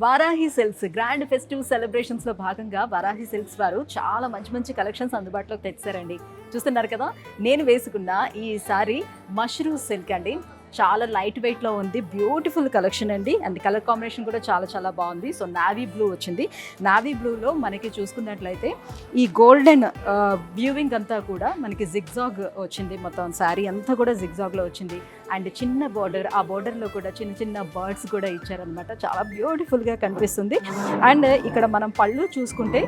Varahi silks grand festive celebrations లో భాగంగా Varahi silks వారు చాలా మంచి మంచి కలెక్షన్స్ అందుబాటులోకి తెచ్చారండి. చూస్తున్నారు కదా, నేను వేసుకున్న ఈ సారీ మష్రూమ్ సిల్క్ అండి. చాలా లైట్ వెయిట్ లో ఉంది, బ్యూటిఫుల్ కలెక్షన్ అండి. అండ్ కలర్ కాంబినేషన్ కూడా చాలా చాలా బాగుంది. సో నావీ బ్లూ వచ్చింది. నావీ బ్లూలో మనకి చూసుకున్నట్లయితే ఈ గోల్డెన్ వ్యూవింగ్ అంతా కూడా మనకి జిగ్జాగ్ వచ్చింది. మొత్తం శారీ అంతా కూడా జిగ్జాగ్లో వచ్చింది. అండ్ చిన్న బార్డర్, ఆ బార్డర్లో కూడా చిన్న చిన్న బర్డ్స్ కూడా ఇచ్చారనమాట. చాలా బ్యూటిఫుల్గా కనిపిస్తుంది. అండ్ ఇక్కడ మనం పళ్ళు చూసుకుంటే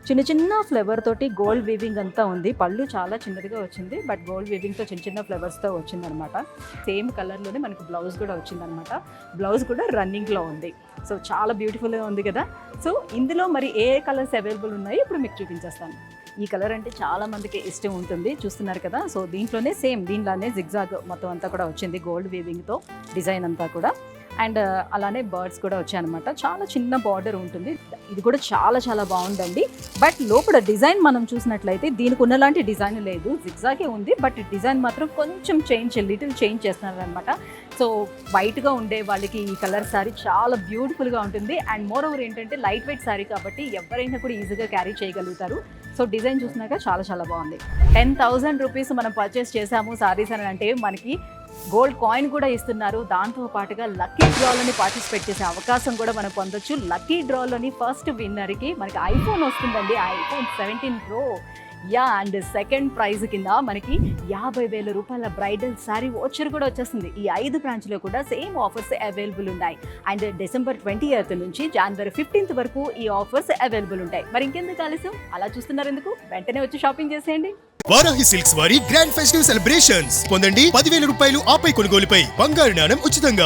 చిన్న చిన్న ఫ్లేవర్ తోటి గోల్డ్ వీవింగ్ అంతా ఉంది. పళ్ళు చాలా చిన్నదిగా వచ్చింది, బట్ గోల్డ్ వీవింగ్తో చిన్న చిన్న ఫ్లేవర్స్తో వచ్చిందనమాట. సేమ్ కలర్లోనే మనకు బ్లౌజ్ కూడా వచ్చిందనమాట. బ్లౌజ్ కూడా రన్నింగ్లో ఉంది. సో చాలా బ్యూటిఫుల్గా ఉంది కదా. సో ఇందులో మరి ఏ కలర్స్ అవైలబుల్ ఉన్నాయి ఇప్పుడు మీకు చూపించేస్తాను. ఈ కలర్ అంటే చాలా మందికి ఇష్టం ఉంటుంది, చూస్తున్నారు కదా. సో దీంట్లోనే సేమ్ దీనిలానే జిగ్జాగ్ మొత్తం అంతా కూడా వచ్చింది, గోల్డ్ వీవింగ్తో డిజైన్ అంతా కూడా. అండ్ అలానే బర్డ్స్ కూడా వచ్చాయన్నమాట. చాలా చిన్న బార్డర్ ఉంటుంది. ఇది కూడా చాలా చాలా బాగుందండి. బట్ లోపల డిజైన్ మనం చూసినట్లయితే దీనికి ఉన్నలాంటి డిజైన్ లేదు, జిగ్జాగే ఉంది. బట్ డిజైన్ మాత్రం కొంచెం లిటిల్ చేంజ్ చేస్తున్నారు అనమాట. సో వైట్గా ఉండే వాళ్ళకి ఈ కలర్ శారీ చాలా బ్యూటిఫుల్గా ఉంటుంది. అండ్ మోర్ ఓవర్ ఏంటంటే లైట్ వెయిట్ శారీ కాబట్టి ఎవరైనా కూడా ఈజీగా క్యారీ చేయగలుగుతారు. సో డిజైన్ చూసినాక చాలా చాలా బాగుంది. 10,000 రూపీస్ మనం పర్చేస్ చేసాము శారీస్ అని అంటే మనకి గోల్డ్ కాయిన్ కూడా ఇస్తున్నారు. దాంతో పాటుగా లక్కీ డ్రాలోని పార్టిసిపేట్ చేసే అవకాశం కూడా మనం పొందొచ్చు. లక్కీ డ్రాలోని ఫస్ట్ విన్నర్కి మనకి ఐఫోన్ వస్తుందండి, iPhone 17 Pro. And second prize కింద మనకి 50,000 రూపాయల బ్రైడల్ శారీ వాచర్ కూడా వచ్చేస్తుంది. ఈ 5 బ్రాంచ్లో కూడా సేమ్ ఆఫర్స్ అవైలబుల్ ఉన్నాయి. అండ్ December 20th నుంచి January 15th వరకు ఈ ఆఫర్స్ అవైలబుల్ ఉంటాయి. మరి ఇంకెందుకు ఆలస్యం, అలా చూస్తున్నారు ఎందుకు, వెంటనే వచ్చి షాపింగ్ చేసేయండి. వారాహి సిల్క్స్ వారి గ్రాండ్ ఫెస్టివ్ సెలబ్రేషన్స్ పొందండి 10,000 రూపాయలు ఆపై కొనుగోలుపై బంగారు నాణెం ఉచితంగా.